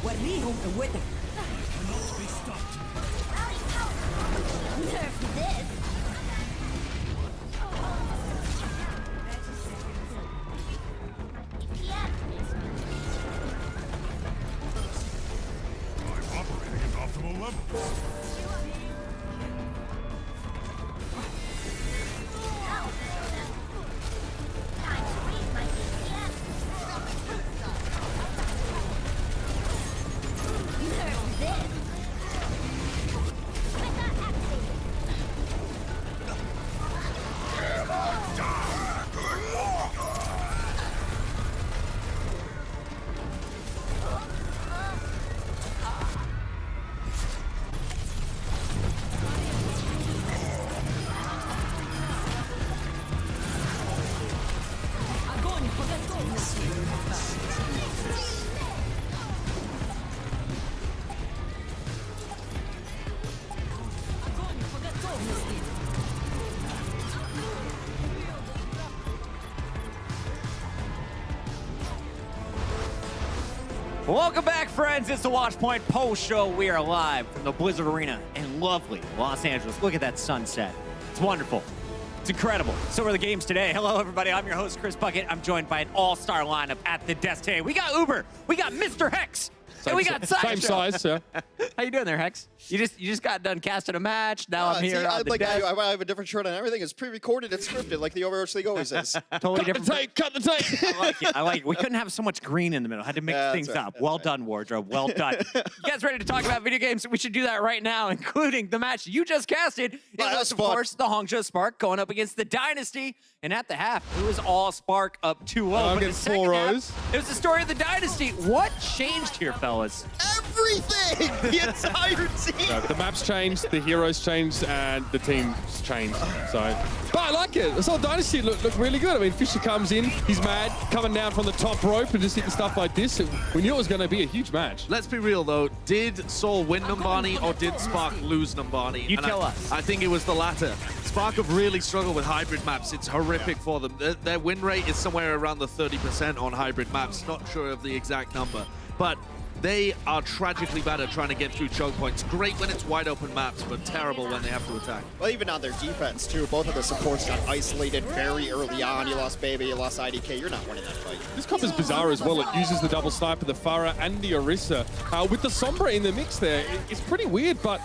guerrero de vuelta. Cannot be stopped. Nerf this. I'm operating at optimal levels. Time to raise my DPS. Nerf this. Meta activated. Огонь по готовности. Огонь по готовности. Welcome back, friends. It's the Watchpoint Post Show. We are live from the Blizzard Arena in lovely Los Angeles. Look at that sunset. It's wonderful. It's incredible. So are the games today. Hello, everybody. I'm your host, Chris Bucket. I'm joined by an all-star lineup at the desk today. We got Uber. We got Mr. Hex. And we got Same size, yeah. How you doing there, Hex? You just got done casting a match. Now I'm here on the desk. I have a different shirt and everything. It's pre-recorded. It's scripted, like the Overwatch League always is. Totally different. Cut the tape. I like it. I like it. We couldn't have so much green in the middle. I had to mix Yeah, things that's right. up. That's Well right. done, wardrobe. Well done. You guys ready to talk about video games? We should do that right now, including the match you just casted. It that was, was of fun. course, the Hangzhou Spark going up against the Dynasty. And at the half, it was all Spark up 2-0. But in the against 4 second half, rows. it was the story of the Dynasty. What changed here, fellas? Everything! The entire team! No, the maps changed, the heroes changed, and the teams changed. So, but I like it. Seoul Dynasty look really good. I mean, Fisher comes in, he's mad, coming down from the top rope and just hitting stuff like this. We knew it was going to be a huge match. Let's be real though, did Seoul win Numbani or did Spark lose Numbani? You And tell I, us. I think it was the latter. Spark have really struggled with hybrid maps. It's horrific for them. Their win rate is somewhere around the 30% on hybrid maps. Not sure of the exact number, but they are tragically bad at trying to get through choke points. Great when it's wide open maps, but terrible when they have to attack. Well, even on their defense, too. Both of the supports got isolated very early on. You lost Baby, you lost IDK. You're not winning that fight. This comp is bizarre as well. It uses the double sniper, the Pharah, and the Orisa. With the Sombra in the mix there, it's pretty weird, but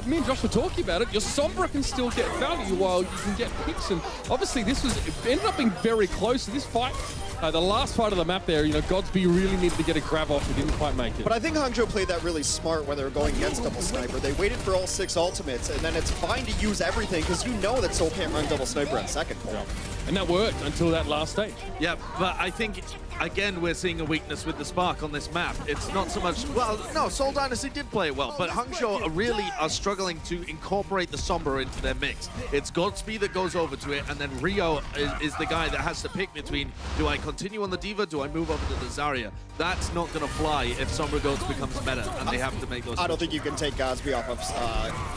me and Josh were talking about it. Your Sombra can still get value while you can get picks, and obviously this ended up being very close. This fight, the last fight of the map there, you know, Godsby really needed to get a grab off. He didn't quite make it. But I think Hangzhou played that really smart when they were going against double sniper. They waited for all 6 ultimates, and then it's fine to use everything because you know that Seoul can't run double sniper at second point. And that worked until that last stage. Yeah, but I think, again, we're seeing a weakness with the Spark on this map. It's not so much, well, no, Seoul Dynasty did play it well, but Hangzhou really are struggling to incorporate the Sombra into their mix. It's Godspeed that goes over to it, and then Rio is the guy that has to pick between, do I continue on the Diva, do I move over to the Zarya? That's not going to fly if Sombra Goats becomes meta, and they have to make those I don't switches. think you can take Godsby off of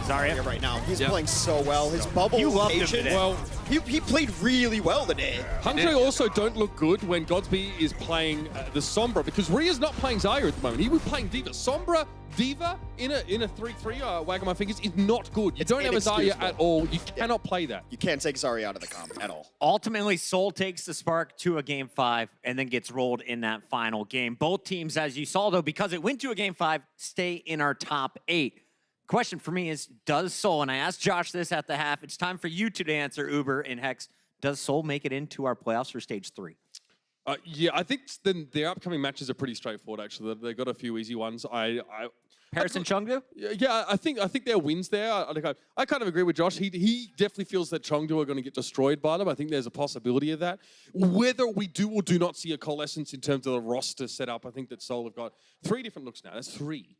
Zarya? right now. He's Yeah. playing so well. His bubble You loved him agent, today. Well, he played really well today. Hangzhou also don't look good when Godsby is playing the Sombra, because Rhea's not playing Zarya at the moment. He was playing Diva. Sombra, Diva in a 3-3, wagging my fingers, is not good. You It's don't have a Zarya inexcusable. at all. You cannot play that. You can't take Zarya out of the comp at all. Ultimately, Seoul takes the Spark to a Game 5 and then gets rolled in that final game. Both teams, as you saw, though, because it went to a Game 5, stay in our top 8. Question for me is, does Seoul, and I asked Josh this at the half, it's time for you two to answer, Uber and Hex, does Seoul make it into our playoffs for Stage 3? Yeah, I think their upcoming matches are pretty straightforward, actually. They've got a few easy ones. Paris and Chengdu? Yeah, I think their wins there. I kind of agree with Josh. He definitely feels that Chengdu are going to get destroyed by them. I think there's a possibility of that. Whether we do or do not see a coalescence in terms of the roster setup, I think that Seoul have got 3 different looks now. That's 3.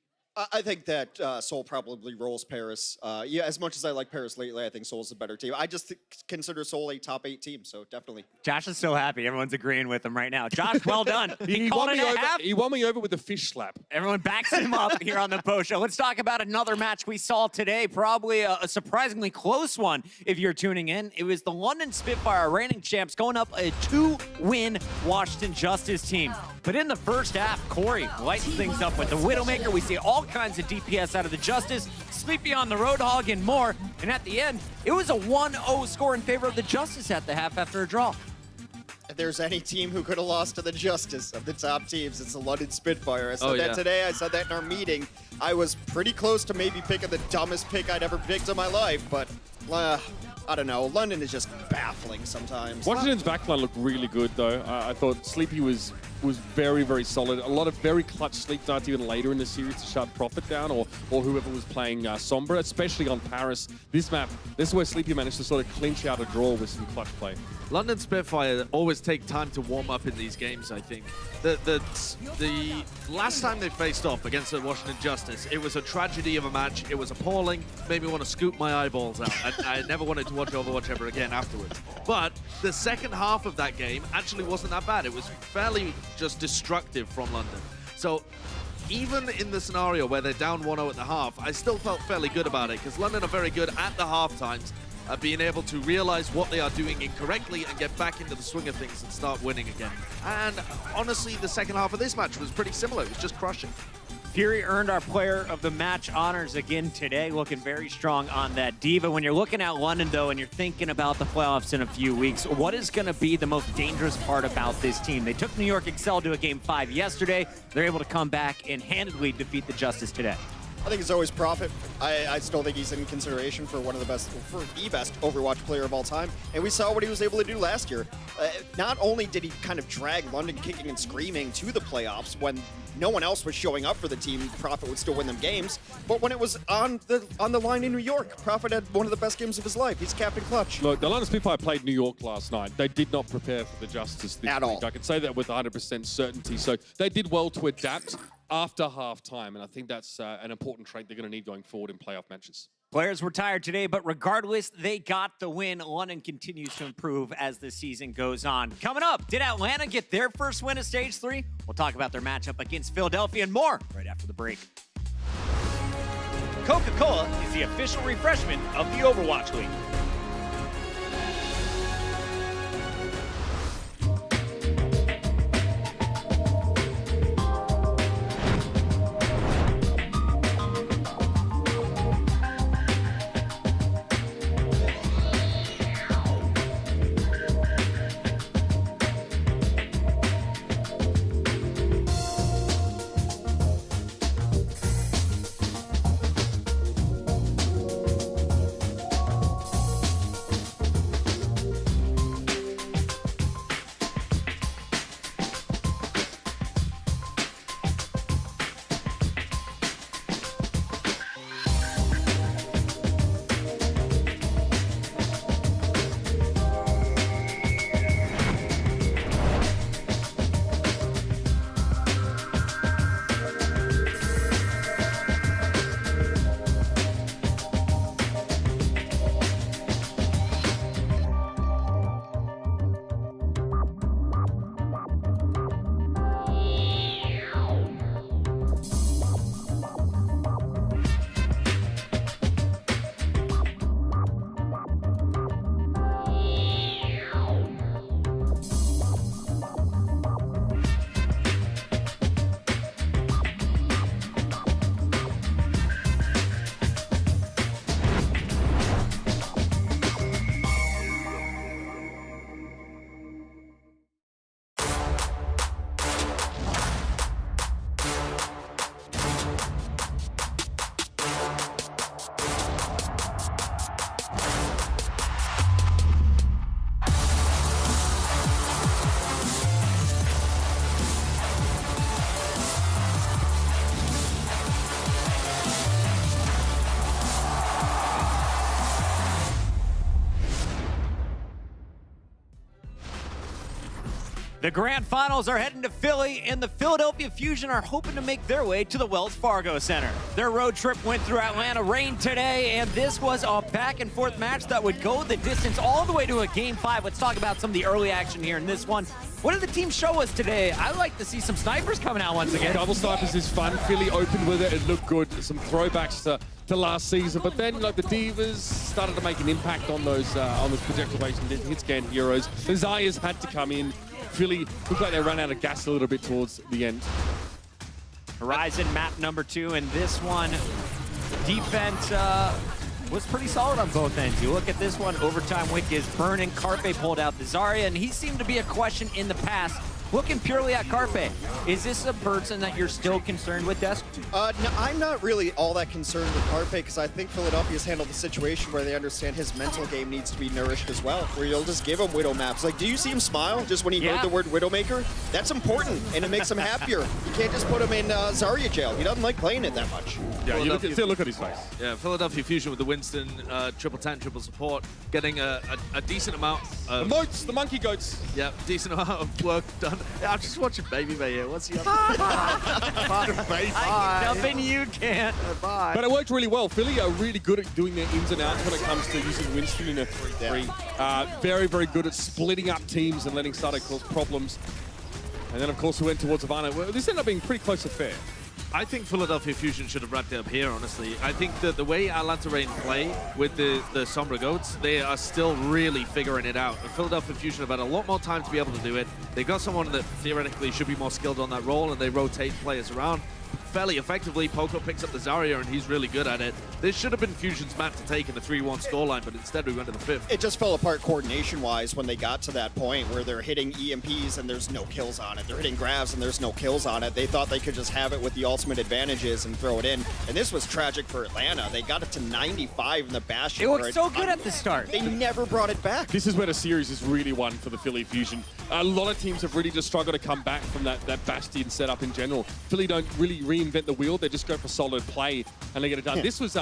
I think that Seoul probably rolls Paris. Yeah, as much as I like Paris lately, I think Seoul's a better team. I just consider Seoul a top 8 team, so definitely. Josh is so happy. Everyone's agreeing with him right now. Josh, well done. He called it a half. He won me over with the fish slap. Everyone backs him up here on the post show. Let's talk about another match we saw today. Probably a surprisingly close one if you're tuning in. It was the London Spitfire reigning champs going up a 2-win Washington Justice team. But in the first half, Corey lights things up with the Widowmaker. We see all kinds of DPS out of the Justice, Sleepy on the Roadhog, and more. And at the end, it was a 1-0 score in favor of the Justice at the half after a draw. If there's any team who could have lost to the Justice of the top teams, it's the London Spitfire. I said that today. I said that in our meeting. I was pretty close to maybe picking the dumbest pick I'd ever picked in my life, but I don't know. London is just baffling sometimes. Washington's backline looked really good, though. I thought Sleepy was very, very solid. A lot of very clutch sleep darts even later in the series to shut Prophet down or whoever was playing Sombra, especially on Paris. This map, this is where Sleepy managed to sort of clinch out a draw with some clutch play. London Spitfire always take time to warm up in these games, I think. The last time they faced off against the Washington Justice, it was a tragedy of a match. It was appalling, made me want to scoop my eyeballs out. I never wanted to watch Overwatch ever again afterwards. But the second half of that game actually wasn't that bad. It was fairly just destructive from London. So even in the scenario where they're down 1-0 at the half, I still felt fairly good about it because London are very good at the half times at being able to realize what they are doing incorrectly and get back into the swing of things and start winning again. And honestly, the second half of this match was pretty similar. It was just crushing. Fury earned our player of the match honors again today, looking very strong on that Diva. When you're looking at London, though, and you're thinking about the playoffs in a few weeks, what is going to be the most dangerous part about this team? They took New York Excel to a Game 5 yesterday. They're able to come back and handedly defeat the Justice today. I think it's always Prophet. I still think he's in consideration for the best Overwatch player of all time. And we saw what he was able to do last year. Not only did he kind of drag London kicking and screaming to the playoffs when no one else was showing up for the team, Prophet would still win them games. But when it was on the line in New York, Prophet had one of the best games of his life. He's Captain Clutch. Look, the London Spitfire played New York last night. They did not prepare for the Justice this At week. all. I can say that with 100% certainty. So they did well to adapt after halftime, and I think that's an important trait they're going to need going forward in playoff matches. Players were tired today, but regardless, they got the win. London continues to improve as the season goes on. Coming up, did Atlanta get their first win of Stage 3? We'll talk about their matchup against Philadelphia and more right after the break. Coca-Cola is the official refreshment of the Overwatch League. The grand finals are heading to Philly, and the Philadelphia Fusion are hoping to make their way to the Wells Fargo Center. Their road trip went through Atlanta rain today, and this was a back-and-forth match that would go the distance all the way to a Game 5. Let's talk about some of the early action here in this one. What did the team show us today? I like to see some snipers coming out once again. Double snipers is fun. Philly opened with it. It looked good. Some throwbacks to last season, but then like the Divas started to make an impact on those projectile-based hit scan heroes. The Zayas had to come in. Philly looked like they ran out of gas a little bit towards the end. Horizon map number 2, and this one, defense was pretty solid on both ends. You look at this one, overtime wick is burning. Carpe pulled out the Zarya, and he seemed to be a question in the past. Looking purely at Carpe, is this a person that you're still concerned with, Desk? No, I'm not really all that concerned with Carpe because I think Philadelphia's handled the situation where they understand his mental game needs to be nourished as well, where you'll just give him Widow maps. Like, do you see him smile just when he heard the word Widowmaker? That's important, and it makes him happier. You can't just put him in Zarya jail. He doesn't like playing it that much. Yeah, you look at his face. Yeah, Philadelphia Fusion with the Winston triple tank, triple support, getting a decent amount of... The moats, the monkey goats. Yeah, decent amount of work done. Yeah, I'm just watching Baby Bay here. What's he up to? Nothing you can't. Bye. But it worked really well. Philly are really good at doing their ins and outs when it comes to using Winston in a 3-3. Very, very good at splitting up teams and letting Sato cause problems. And then, of course, we went towards Havana. Well, this ended up being pretty close to fair. I think Philadelphia Fusion should have wrapped it up here, honestly. I think that the way Atlanta Reign play with the Sombra Goats, they are still really figuring it out. And Philadelphia Fusion have had a lot more time to be able to do it. They've got someone that theoretically should be more skilled on that role, and they rotate players around fairly effectively. Poco picks up the Zarya, and he's really good at it. This should have been Fusion's map to take in the 3-1 scoreline, but instead we went to the 5th. It just fell apart coordination-wise when they got to that point where they're hitting EMPs and there's no kills on it. They're hitting grabs and there's no kills on it. They thought they could just have it with the ultimate advantages and throw it in. And this was tragic for Atlanta. They got it to 95 in the Bastion. It looked so good at the start. They never brought it back. This is where the series is really won for the Philly Fusion. A lot of teams have really just struggled to come back from that Bastion setup in general. Philly don't really reinvent the wheel. They just go for solid play and they get it done. This was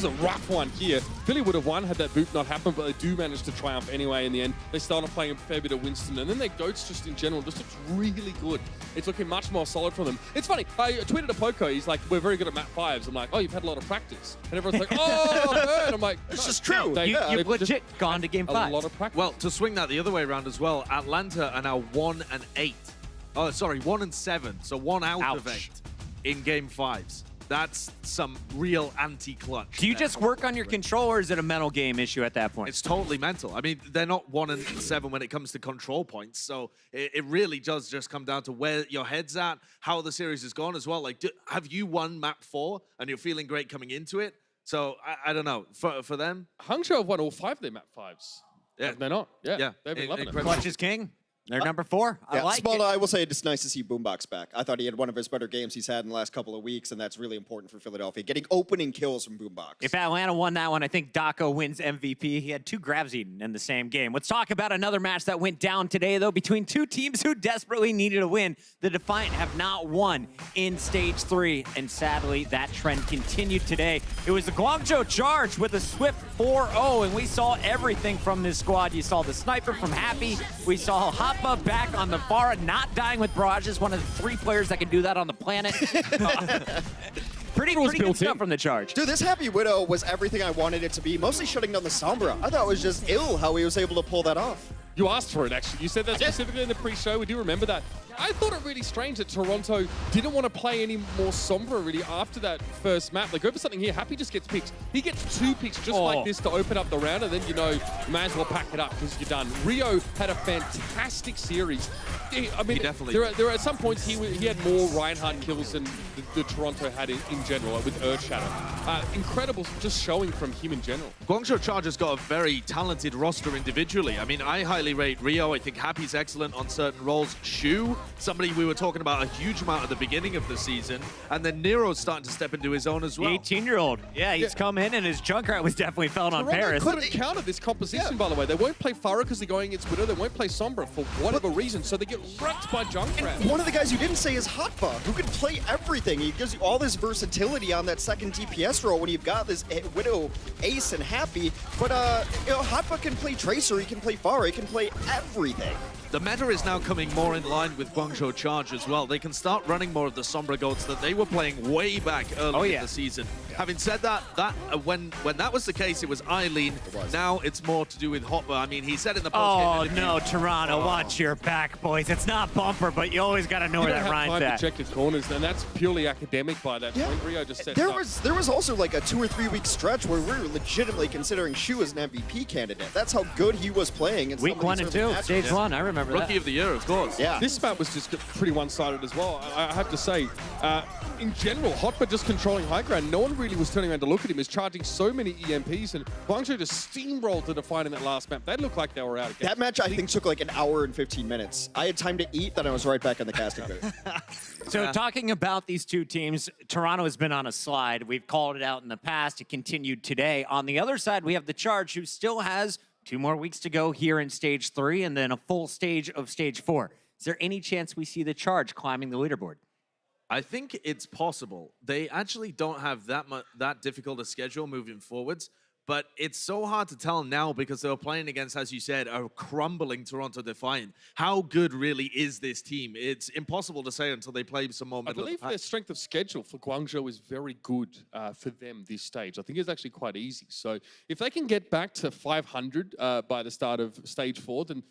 a rough one here. Philly would have won had that boot not happened, but they do manage to triumph anyway in the end. They started playing a fair bit of Winston, and then their Goats just in general just looks really good. It's looking much more solid for them. It's funny, I tweeted to Poco, he's like, we're very good at map 5s. I'm like, oh, you've had a lot of practice. And everyone's like, oh, I've heard. I'm like, it's just true. You've legit gone to game 5. A lot of practice. Well, to swing that the other way around as well, Atlanta are now 1-8. Oh, sorry, 1-7. So 1 out of 8 in game 5s. That's some real anti-clutch. Do you just work on your control, or is it a mental game issue at that point? It's totally mental. I mean, they're not 1-7 when it comes to control points, so it really does just come down to where your head's at, how the series has gone as well. Like, have you won map 4 and you're feeling great coming into it? So I don't know. For them, Hangzhou have won all 5 of their map 5s. Yeah. They're not. Yeah. They've been loving it. Clutch is king. They're number 4. I like Small, it. I will say it's nice to see Boombox back. I thought he had one of his better games he's had in the last couple of weeks, and that's really important for Philadelphia. Getting opening kills from Boombox. If Atlanta won that one, I think Daco wins MVP. He had 2 grabs eaten in the same game. Let's talk about another match that went down today, though, between 2 teams who desperately needed a win. The Defiant have not won in Stage 3, and sadly, that trend continued today. It was the Guangzhou Charge with a swift 4-0, and we saw everything from this squad. You saw the sniper from Happy. We saw Hoppa back on the Farah, not dying with barrages, one of the 3 players that can do that on the planet. Pretty good stuff from the Charge. Dude, this Happy Widow was everything I wanted it to be, mostly shutting down the Sombra. I thought it was just ill how he was able to pull that off. You asked for it, actually. You said that specifically in the pre-show. We do remember that. I thought it really strange that Toronto didn't want to play any more Sombra really after that first map. They go for something here. Happy just gets picked. He gets 2 picks just like this to open up the round, and then you know you may as well pack it up because you're done. Rio had a fantastic series. I mean, there are at some points he had more Reinhardt kills than the Toronto had in general with Earthshadow. Incredible just showing from him in general. Guangzhou Chargers got a very talented roster individually. I mean, I highly rate Rio. I think Happy's excellent on certain roles. Shu, somebody we were talking about a huge amount at the beginning of the season. And then Nero's starting to step into his own as well. 18-year-old. Yeah, he's come in, and his Junkrat was definitely felt on Paris. Toronto couldn't counter this composition, by the way. They won't play Farah because they're going against Widow. They won't play Sombra for whatever reason, so they get wrecked by Junkrat. One of the guys you didn't say is Hotba, who can play everything. He gives you all this versatility on that second DPS role when you've got this Widow, Ace, and Happy. But, Hotba can play Tracer, he can play Farah, he can play everything. The meta is now coming more in line with Guangzhou Charge as well. They can start running more of the Sombra Goats that they were playing way back early in the season. Having said that, when that was the case, it was Eileen. Now it's more to do with Hopper. I mean, he said in the post game. Oh, no, Toronto, watch your back, boys. It's not bumper, but you always got to know where that Ryan's at. To check his corners, and that's purely academic by that point. Rio just said there was also like a 2 or 3 week stretch where we were legitimately considering Shu as an MVP candidate. That's how good he was playing. In Week 1 and 2, Stage 1, I remember remember Rookie that. of the year, of course. Yeah. This map was just pretty one-sided as well. I have to say, in general, Hotba just controlling high ground. No one really was turning around to look at him. He's charging so many EMPs, and Guangzhou just steamrolled to Defiant in that last map. They looked like they were out again. That match, I think, took like an hour and 15 minutes. I had time to eat, then I was right back in the casting booth. So talking about these two teams, Toronto has been on a slide. We've called it out in the past. It continued today. On the other side, we have the Charge, who still has 2 more weeks to go here in Stage 3 and then a full stage of Stage 4. Is there any chance we see the Charge climbing the leaderboard? I think it's possible. They actually don't have that difficult a schedule moving forwards, but it's so hard to tell now because they were playing against, as you said, a crumbling Toronto Defiant. How good really is this team? It's impossible to say until they play some more I middle believe of the their pack. strength of schedule for Guangzhou is very good for them this stage. I think it's actually quite easy. So if they can get back to 500 by the start of Stage 4, then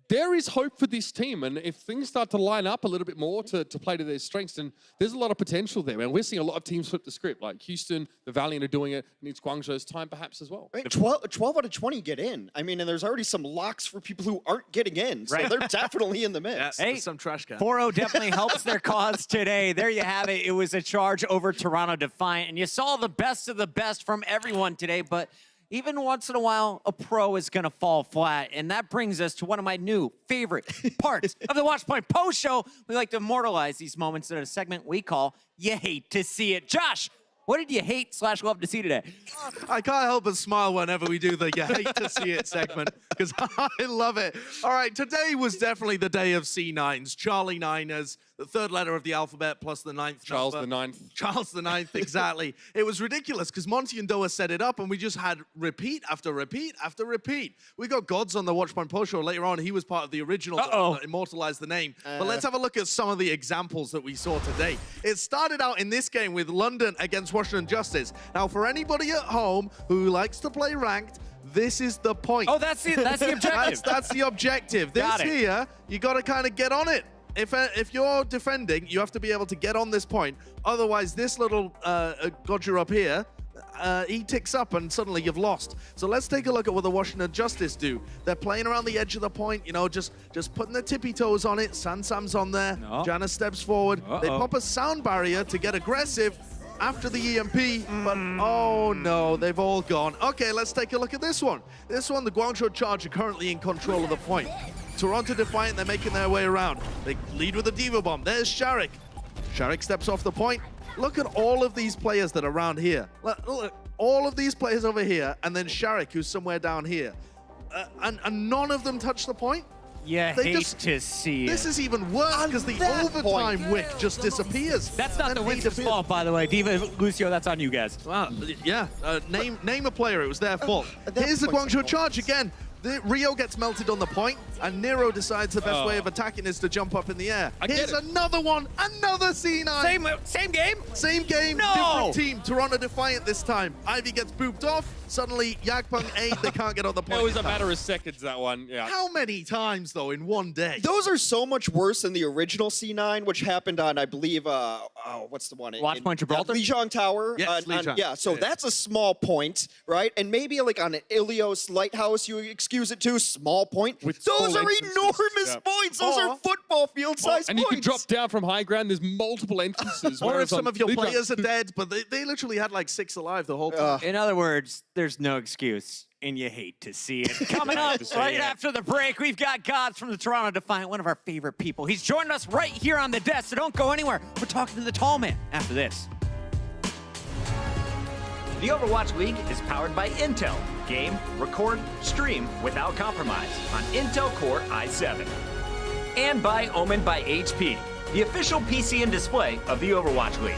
there is hope for this team. And if things start to line up a little bit more to play to their strengths, then there's a lot of potential there. And we're seeing a lot of teams flip the script, like Houston, the Valiant are doing it, and it's Guangzhou's time perhaps as well. Right, 12 out of 20 get in. I mean, and there's already some locks for people who aren't getting in. So Right. they're definitely in the mix. Yeah, Hey, some trash can. 4-0 definitely helps their cause today. There you have it. It was a Charge over Toronto Defiant. And you saw the best of the best from everyone today. But even once in a while, a pro is going to fall flat. And that brings us to one of my new favorite parts of the Watchpoint Post Show. We like to immortalize these moments in a segment we call You Hate to See It. Josh, what did you hate/love to see today? I can't help but smile whenever we do the "you hate to see it" segment because I love it. All right, today was definitely the day of C9s. Charlie Niners, the third letter of the alphabet plus the ninth Charles number. the Ninth. Charles the Ninth, exactly. It was ridiculous because Monty and Doa set it up and we just had repeat after repeat after repeat. We got Gods on the Watchpoint Post Show later on. He was part of the original that immortalized the name. But let's have a look at some of the examples that we saw today. It started out in this game with London against Washington Justice. Now, for anybody at home who likes to play ranked, this is the point. Oh, that's the objective. That's the objective. This Got it. here, you got to kind of get on it. If you're defending, you have to be able to get on this point. Otherwise, this little Godger up here, he ticks up and suddenly you've lost. So let's take a look at what the Washington Justice do. They're playing around the edge of the point, you know, just putting their tippy toes on it. Sansam's on there. No. Jana steps forward. They pop a sound barrier to get aggressive after the EMP, but oh no, they've all gone. Okay, let's take a look at this one. This one, the Guangzhou Charge are currently in control of the point. Toronto Defiant, they're making their way around. They lead with a Diva Bomb. There's Sharik. Sharik steps off the point. Look at all of these players that are around here. Look, all of these players over here, and then Sharik, who's somewhere down here. And none of them touch the point? You They hate just- to see This it. is even worse because the that overtime point. wick just disappears. That's not And the he Winston's disappears. fault, by the way. Diva, Lucio, that's on you guys. Wow, yeah. Name a player. It was their fault. that Here's the point's Guangzhou their Charge again. Rio gets melted on the point, and Nero decides the best way of attacking is to jump up in the air. I get Here's it. another one, another C9. Same game? Same game, No! different team. Toronto Defiant this time. Ivy gets booped off. Suddenly, Yagpung 8, they can't get on the point. It was in a time. matter of seconds, that one. Yeah. How many times, though, in one day? Those are so much worse than the original C9, which happened on, I believe, what's the one? Watchpoint Gibraltar? Lijiang Tower. Yes, Lijiang. Yeah, so Yeah. that's a small point, right? And maybe like on an Ilios Lighthouse, you excuse it to, small point. With Those full are entrances. enormous Yeah. points. Those Aw. are football field-sized And you points. can drop down from high ground. There's multiple entrances. Or if whereas some on of your Lijiang- players are dead, but they literally had like 6 alive the whole time. In other words, there's no excuse, and you hate to see it. Coming up to see right it. after the break, we've got Gods from the Toronto Defiant, one of our favorite people. He's joining us right here on the desk, so don't go anywhere. We're talking to the tall man after this. The Overwatch League is powered by Intel. Game, record, stream without compromise on Intel Core i7. And by Omen by HP, the official PC and display of the Overwatch League.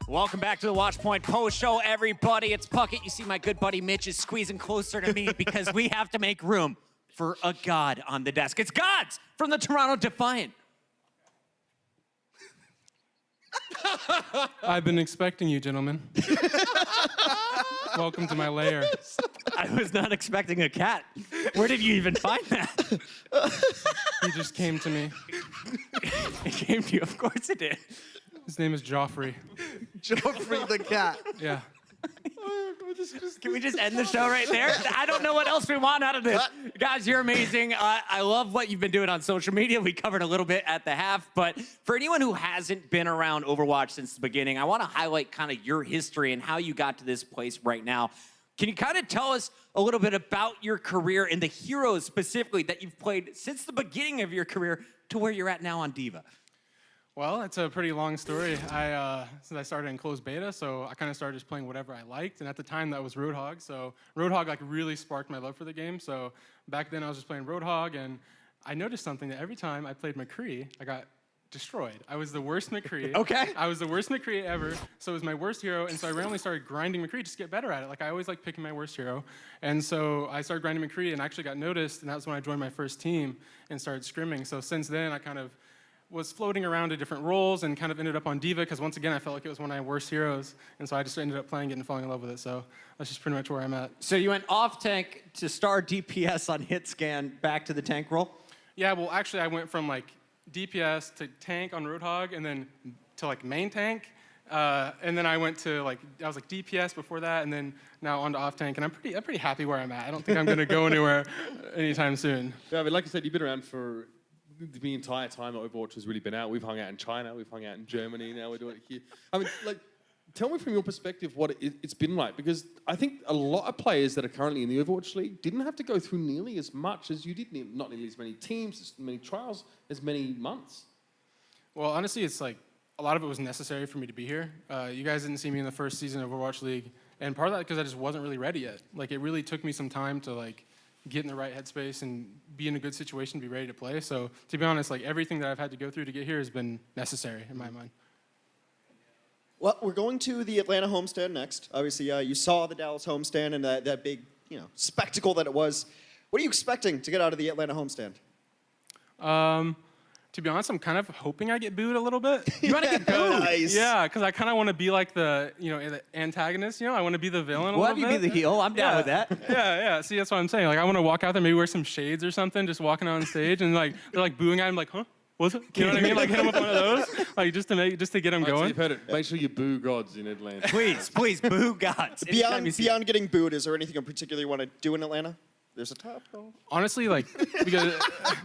Welcome back to the Watchpoint Post Show, everybody. It's Puckett. You see my good buddy Mitch is squeezing closer to me because we have to make room for a god on the desk. It's Gods from the Toronto Defiant. I've been expecting you, gentlemen. Welcome to my lair. I was not expecting a cat. Where did you even find that? He just came to me. It came to you. Of course it did. His name is Joffrey. Joffrey the cat. Yeah. Can we just end the show right there? I don't know what else we want out of this. Guys, you're amazing. I love what you've been doing on social media. We covered a little bit at the half, but for anyone who hasn't been around Overwatch since the beginning, I want to highlight kind of your history and how you got to this place right now. Can you kind of tell us a little bit about your career and the heroes specifically that you've played since the beginning of your career to where you're at now on Diva? Well, it's a pretty long story. Since I started in closed beta, so I kind of started just playing whatever I liked, and at the time that was Roadhog. So Roadhog like really sparked my love for the game. So back then I was just playing Roadhog, and I noticed something that every time I played McCree, I got destroyed. I was the worst McCree. Okay. I was the worst McCree ever, so it was my worst hero, and so I randomly started grinding McCree just to get better at it. Like, I always like picking my worst hero, and so I started grinding McCree and actually got noticed, and that was when I joined my first team and started scrimming. So since then, I kind of was floating around to different roles and kind of ended up on Diva because once again, I felt like it was one of my worst heroes, and so I just ended up playing it and falling in love with it, so that's just pretty much where I'm at. So you went off tank to star DPS on hit scan, back to the tank role? Yeah, well, actually, I went from like DPS to tank on Roadhog, and then to like main tank, and then I went to like I was like DPS before that, and then now on to off tank, and I'm pretty happy where I'm at. I don't think I'm gonna go anywhere anytime soon. Yeah, but like I said, you've been around for the entire time that Overwatch has really been out. We've hung out in China, we've hung out in Germany, now we're doing it here. I mean, like, tell me from your perspective what it's been like, because I think a lot of players that are currently in the Overwatch League didn't have to go through nearly as much as you did, not nearly as many teams, as many trials, as many months. Well, honestly, it's like a lot of it was necessary for me to be here. You guys didn't see me in the first season of Overwatch League, and part of that because I just wasn't really ready yet. Like, it really took me some time to like get in the right headspace and be in a good situation to be ready to play. So to be honest, like everything that I've had to go through to get here has been necessary in my mind. Well, we're going to the Atlanta homestand next. Obviously, you saw the Dallas homestand and that big, spectacle that it was. What are you expecting to get out of the Atlanta homestand? To be honest, I'm kind of hoping I get booed a little bit. You want to get booed? Nice. Yeah, because I kind of want to be like the antagonist. I want to be the villain a We'll little have you bit. be the heel. I'm down with that. Yeah. See, that's what I'm saying. Like, I want to walk out there, maybe wear some shades or something, just walking on stage, and like they're like booing at him, like, huh? What's it? You know what I mean? Like, hit him with one of those, like just to get him So going. you've heard it. Make sure you boo Gods in Atlanta. Please, boo Gods. Beyond getting booed, is there anything in particular you want to do in Atlanta? There's a top. Honestly, like, because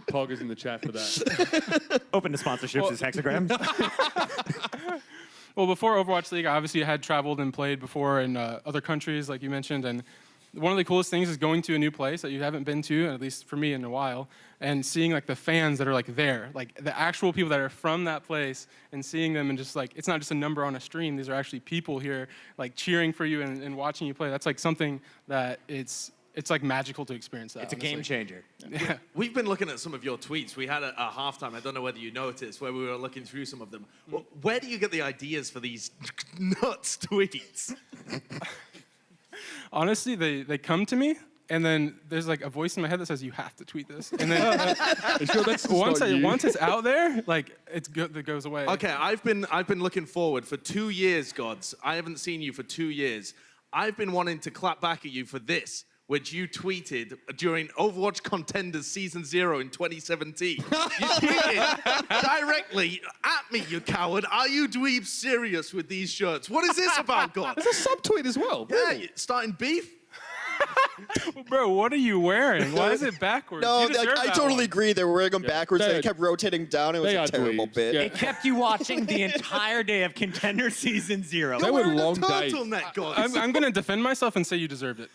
Pog is in the chat for that. Open to sponsorships is Hexagram. well, before Overwatch League, I obviously had traveled and played before in other countries, like you mentioned, and one of the coolest things is going to a new place that you haven't been to, at least for me, in a while, and seeing like the fans that are like there, like the actual people that are from that place, and seeing them and just like, it's not just a number on a stream, these are actually people here like cheering for you and watching you play. That's like something that it's like magical to experience that. It's a honestly. game changer. Yeah. We've been looking at some of your tweets. We had a halftime, I don't know whether you noticed, where we were looking through some of them. Well, where do you get the ideas for these nuts tweets? Honestly, they come to me, and then there's like a voice in my head that says, you have to tweet this. And then once it's out there, like it goes away. Okay, I've been looking forward for 2 years, Gods. I haven't seen you for 2 years. I've been wanting to clap back at you for this, which you tweeted during Overwatch Contenders Season 0 in 2017. You tweeted directly at me, you coward. Are you dweebs serious with these shirts? What is this about, God? There's a subtweet as well. Yeah, you starting beef? Bro, what are you wearing? Why is it backwards? No, You deserve I that totally one. agree. They were wearing them backwards, and They it kept rotating down. It was they a are terrible dweebs. bit. Yeah. It kept you watching the entire day of Contender Season 0. They were Wearing a long days. turtleneck, Gods. I'm going to defend myself and say you deserved it.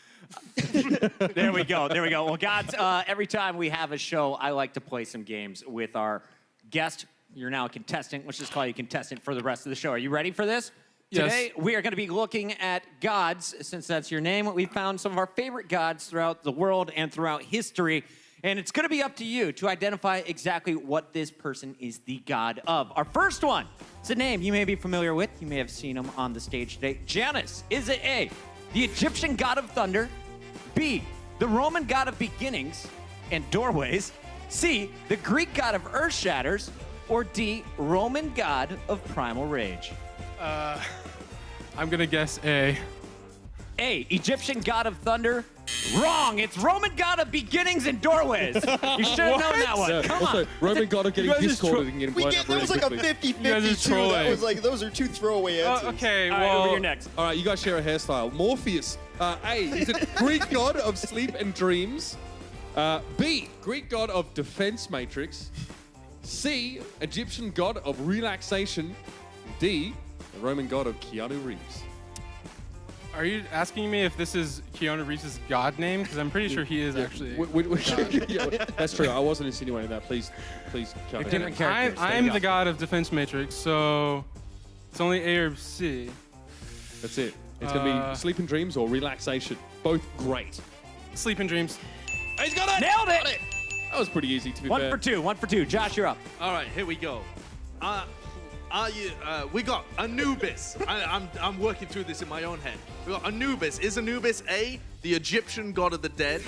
There we go. Well, Gods, every time we have a show, I like to play some games with our guest. You're now a contestant. Let's just call you contestant for the rest of the show. Are you ready for this? Yes. Today, we are going to be looking at gods, since that's your name. We found some of our favorite gods throughout the world and throughout history. And it's going to be up to you to identify exactly what this person is the god of. Our first one It's a name you may be familiar with. You may have seen him on the stage today. Janus. Is it A, the Egyptian god of thunder? B, the Roman god of beginnings and doorways? C, the Greek god of earth shatters? Or D, Roman god of primal rage? I'm gonna guess A. A, Egyptian god of thunder. Wrong. It's Roman god of beginnings and doorways. You should have known that one. Yeah, Come also, on. Roman god of getting guys just discorded and getting blown up That really was like a quickly. 50-50 guys are too. That trolling. was like, those are two throwaway answers. Okay, All right, well, over here next. All right, you guys share a hairstyle. Morpheus. A, is it Greek god of sleep and dreams? B, Greek god of defense matrix. C, Egyptian god of relaxation. D, the Roman god of Keanu Reeves. are you asking me if this is Keanu Reeves' god name? Because I'm pretty sure he is actually. Yeah, that's true. I wasn't insinuating that. Please count it. Different characters. I'm the god of Defense Matrix, so it's only A or C. That's it. It's going to be sleep and dreams or relaxation. Both great. Sleep and Dreams. He's got it! Nailed it. That was pretty easy, to be One fair. for two. One for two. Josh, you're up. All right, here we go. We got Anubis. I'm working through this in my own head. We got Anubis. Is Anubis A, the Egyptian god of the dead?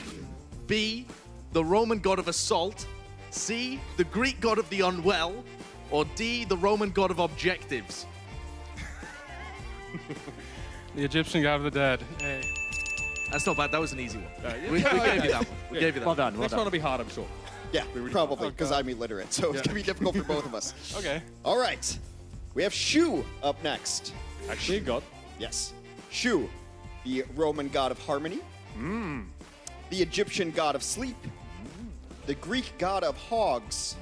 B, the Roman god of assault? C, the Greek god of the unwell? Or D, the Roman god of objectives? The Egyptian god of the dead. A. That's not bad. That was an easy one. yeah. We gave you that one. We Yeah. gave you that Well one. done. Well Next one done. will be hard, I'm sure. Yeah, probably, because I'm illiterate, so it's going to be difficult for both of us. Okay. All right. We have Shu up next. Actually, a god. Yes. Shu, the Roman god of harmony. The Egyptian god of sleep. The Greek god of hogs.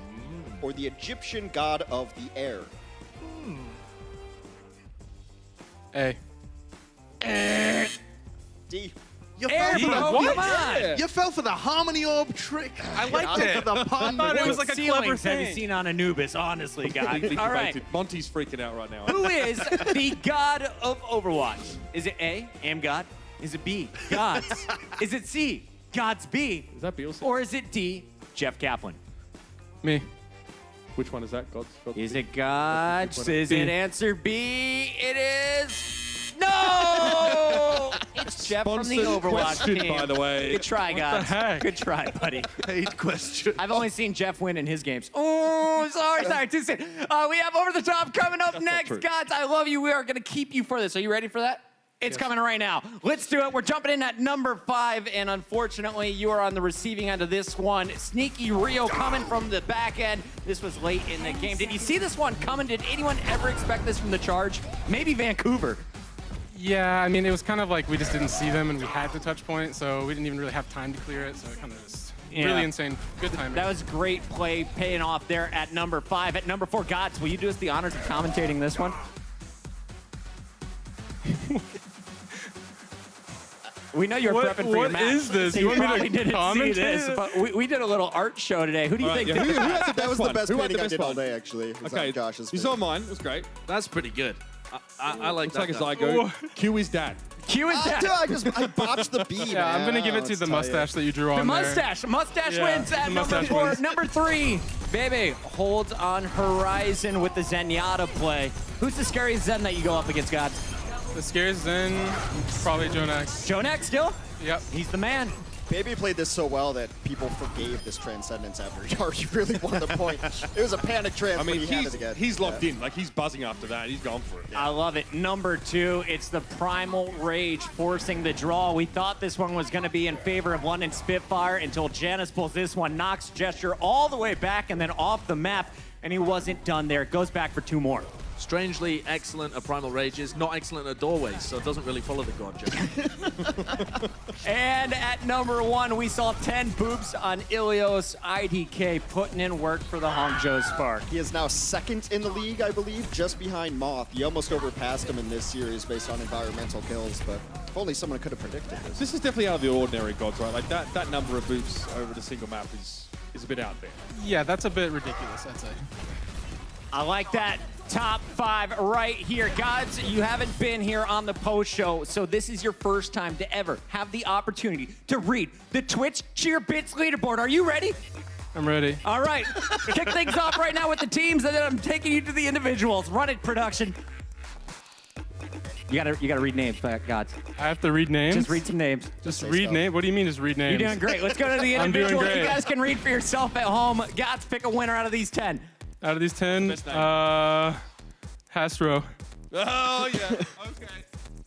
Or the Egyptian god of the air. A. D. You Air, fell for bro. the Come on. You fell for the harmony orb trick. I liked it. For the pun. thought it was like a clever Ceilings have you thing. seen on Anubis, honestly, guys? Completely All right. debated. Monty's freaking out right now. Who is the god of Overwatch? Is it A, Amgod? Is it B, Gods? Is it C, Gods B? Is that B or C? Or is it D, Jeff Kaplan? Me. Which one is that? God's Is it Gods? B. Is it answer B? It is. No! It's Jeff from the Sponsored Overwatch question, team. by the way. Good try, Gods. heck? Good try, buddy. Paid question. I've only seen Jeff win in his games. Oh, sorry, too soon. We have Over the Top coming up next. true. Gods, I love you. We are going to keep you for this. Are you ready for that? It's coming right now. Let's do it. We're jumping in at number 5, and unfortunately, you are on the receiving end of this one. Sneaky Rio coming from the back end. This was late in the game. Did you see this one coming? Did anyone ever expect this from the Charge? Maybe Vancouver. Yeah, I mean, it was kind of like we just didn't see them and we had the touch point, so we didn't even really have time to clear it, so it kind of just really insane. Good timing. That was great play paying off there at number 5. At number 4, Gods, will you do us the honors of commentating this one? We know you're prepping for your what match. is this? So You you want me to probably didn't see commentate this, it? but we did a little art show today. Who do you think? Yeah, who did had the That was the one? best Who had painting I best did all one? day, actually. It was Okay, on Josh's you face. saw mine. It was great. That's pretty good. I like Looks that. like a guy. zygote. Q is dad. Q is that? I botched the B, Yeah, I'm gonna give it to the mustache that you drew on The there. mustache. Mustache Yeah, wins at the number mustache 4. wins. Number 3, Bebe holds on Horizon with the Zenyatta play. Who's the scariest Zen that you go up against, Gods? The scariest Zen, probably Jonax. Jonax still? Yep. He's the man. Baby played this so well that people forgave this transcendence after he already really won the point. It was a panic trans, I mean, but he had it again. he's locked in. Like, he's buzzing after that. He's gone for it. I love it. Number 2, it's the Primal Rage forcing the draw. We thought this one was going to be in favor of London Spitfire until Janus pulls this one, knocks Gesture all the way back and then off the map, and he wasn't done there. Goes back for 2 more. Strangely excellent at Primal Rages, not excellent at Doorways, so it doesn't really follow the god joke. And at number 1, we saw 10 boobs on Ilios IDK putting in work for the Hangzhou Spark. He is now second in the league, I believe, just behind Moth. He almost overpassed him in this series based on environmental kills, but if only someone could have predicted this. This is definitely out of the ordinary, Gods, right? Like, that number of boops over the single map is a bit out there. Yeah, that's a bit ridiculous, I'd say. I like that. Top 5 right here. Gods, you haven't been here on the post show, so this is your first time to ever have the opportunity to read the Twitch Cheer Bits leaderboard. Are you ready? I'm ready. All right, kick things off right now with the teams, and then I'm taking you to the individuals. Run it, production. You gotta read names, Gods. I have to read names? Just read some names. Just read names? What do you mean just read names? You're doing great. Let's go to the I'm doing individual. great. You guys can read for yourself at home. Gods, pick a winner out of these 10. Out of these 10, Hastro. Oh, yeah. Okay.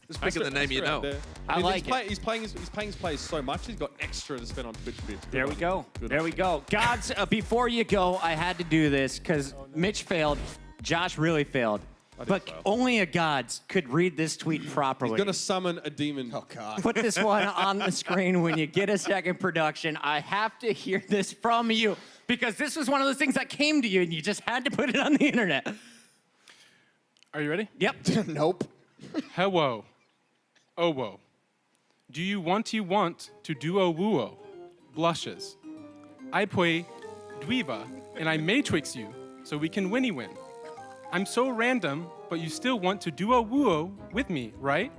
Just picking the name you know. I like it. He's paying his players so much, he's got extra to spend on Twitch bits. There we go. There we go. Gods, before you go, I had to do this because Mitch failed. Josh really failed. But fail. only a Gods could read this tweet properly. He's going to summon a demon. Oh, God. Put this one on the screen when you get a second, production. I have to hear this from you because this was one of those things that came to you and you just had to put it on the internet. Are you ready? Yep. Nope. Hello. Oh, whoa. Do you want to do a woo-o? Blushes. I play Dweeva, and I matrix you so we can winnie-win. I'm so random, but you still want to do a woo-o with me, right?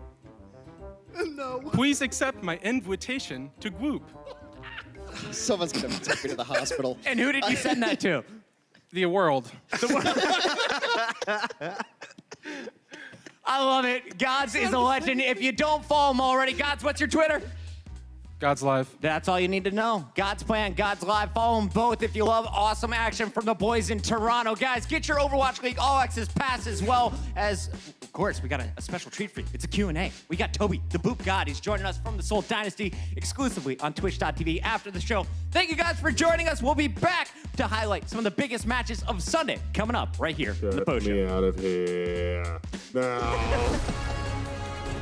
No. Please accept my invitation to group. Someone's going to take me to the hospital. And who did you send that to? The world. I love it. Gods is a legend. If you don't follow him already, Gods, what's your Twitter? God's live. That's all you need to know. God's Plan, God's Live. Follow them both if you love awesome action from the boys in Toronto. Guys, get your Overwatch League All Access Pass as well as, of course, we got a special treat for you. It's a Q&A. We got Toby, the Boop God. He's joining us from the Seoul Dynasty exclusively on Twitch.tv after the show. Thank you guys for joining us. We'll be back to highlight some of the biggest matches of Sunday coming up right here in the Postshow. Get me out of here. No.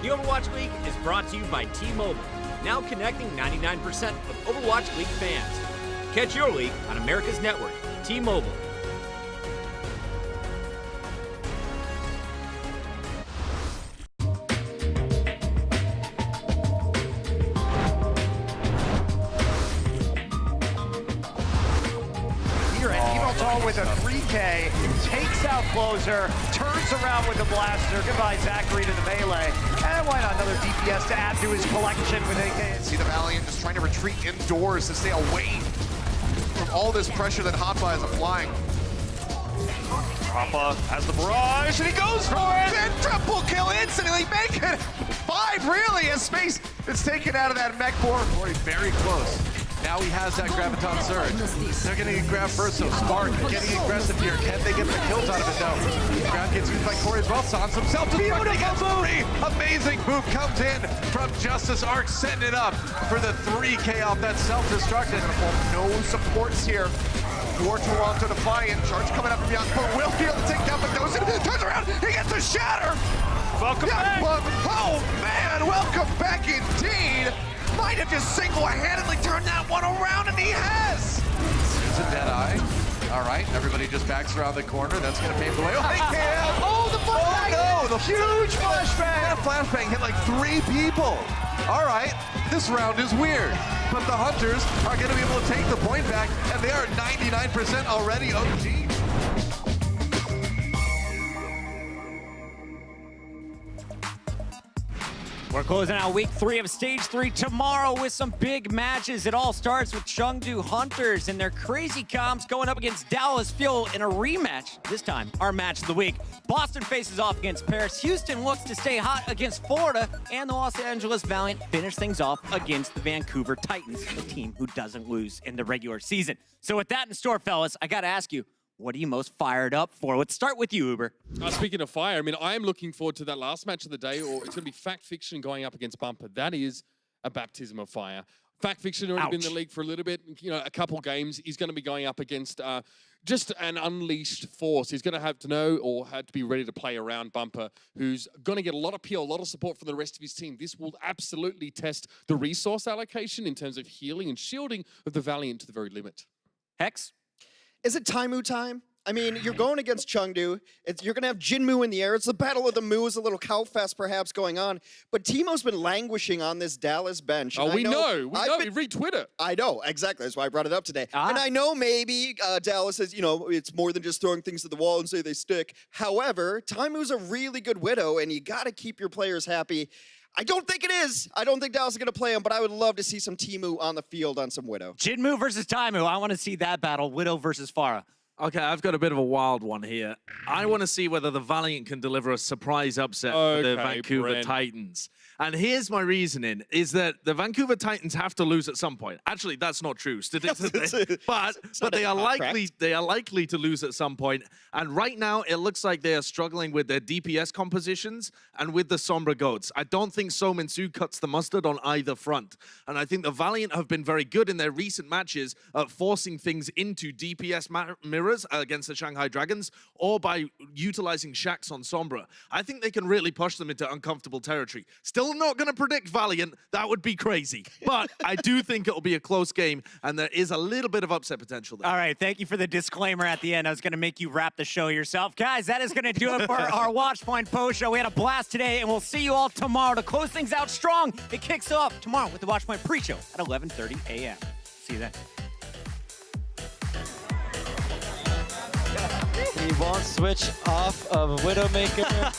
The Overwatch League is brought to you by T-Mobile, now connecting 99% of Overwatch League fans. Catch your league on America's network, T-Mobile. Here at Evo with a 3K, takes out Closer, turns around with the blaster. Goodbye, Zachary to the melee. And why not another DPS to add to his collection with AK. See the Valiant just trying to retreat indoors to stay away from all this pressure that Hotba is applying. Papa has the barrage, and he goes for it! And triple kill instantly, make it 5 really, as space is taken out of that mech core. Corey very close. Now he has that Graviton Surge. They're getting to grab first, so Spark getting aggressive here. Can they get the kills out of it? No. Grab gets used by Corey as well. Sans himself destructing against 3. Amazing move comes in from Justice Arc, setting it up for the 3K off that self-destruct. No supports here for Toronto Defiant. Charge coming up from Yaspo. Will be able to take down Mendoza. Turns around, he gets a shatter. Welcome back! Oh man, welcome back indeed. Might have just single-handedly turned that one around, and he has. It's a dead eye. All right, everybody just backs around the corner. That's going to pave the way. Oh, they can't! Oh, the flashbang! Oh, no, the huge flashbang! That flashbang hit like 3 people. All right, this round is weird. But the Hunters are going to be able to take the point back, and they are 99% already OG. We're closing out week 3 of stage 3 tomorrow with some big matches. It all starts with Chengdu Hunters and their crazy comps going up against Dallas Fuel in a rematch. This time, our match of the week. Boston faces off against Paris. Houston looks to stay hot against Florida. And the Los Angeles Valiant finish things off against the Vancouver Titans, the team who doesn't lose in the regular season. So with that in store, fellas, I got to ask you, what are you most fired up for? Let's start with you, Uber. Speaking of fire, I mean, I am looking forward to that last match of the day, or it's going to be Fact Fiction going up against Bumper. That is a baptism of fire. Fact Fiction already been in the league for a little bit, a couple games. He's going to be going up against just an unleashed force. He's going to have to know or have to be ready to play around Bumper, who's going to get a lot of PL, a lot of support from the rest of his team. This will absolutely test the resource allocation in terms of healing and shielding of the Valiant to the very limit. Hex? Is it Taimu time? I mean, you're going against Chengdu. You're going to have Jinmu in the air. It's the battle of the moves, a little cow fest perhaps going on. But Teemo's been languishing on this Dallas bench. Oh, we know. Read Twitter. I know, exactly. That's why I brought it up today. And I know maybe Dallas is, it's more than just throwing things to the wall and say they stick. However, Taimu's a really good Widow, and you got to keep your players happy. I don't think it is. I don't think Dallas is going to play him, but I would love to see some Temu on the field on some Widow. Jinmu versus Taimu. I want to see that battle. Widow versus Pharah. Okay, I've got a bit of a wild one here. I want to see whether the Valiant can deliver a surprise upset for the Vancouver Brent. Titans. And here's my reasoning, is that the Vancouver Titans have to lose at some point. Actually, that's not true statistically, but they are likely to lose at some point. And right now, it looks like they are struggling with their DPS compositions and with the Sombra Goats. I don't think So Min-soo cuts the mustard on either front. And I think the Valiant have been very good in their recent matches at forcing things into DPS mirrors against the Shanghai Dragons, or by utilizing Shax on Sombra. I think they can really push them into uncomfortable territory. Still not going to predict Valiant. That would be crazy. But I do think it'll be a close game, and there is a little bit of upset potential there. All right, thank you for the disclaimer at the end. I was going to make you wrap the show yourself. Guys, that is going to do it for our Watchpoint Post Show. We had a blast today, and we'll see you all tomorrow to close things out strong. It kicks off tomorrow with the Watchpoint Pre-Show at 11:30 a.m. See you then. He won't switch off of Widowmaker.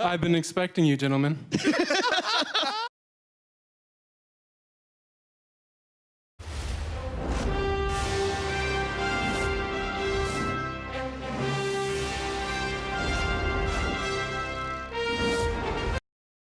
I've been expecting you, gentlemen.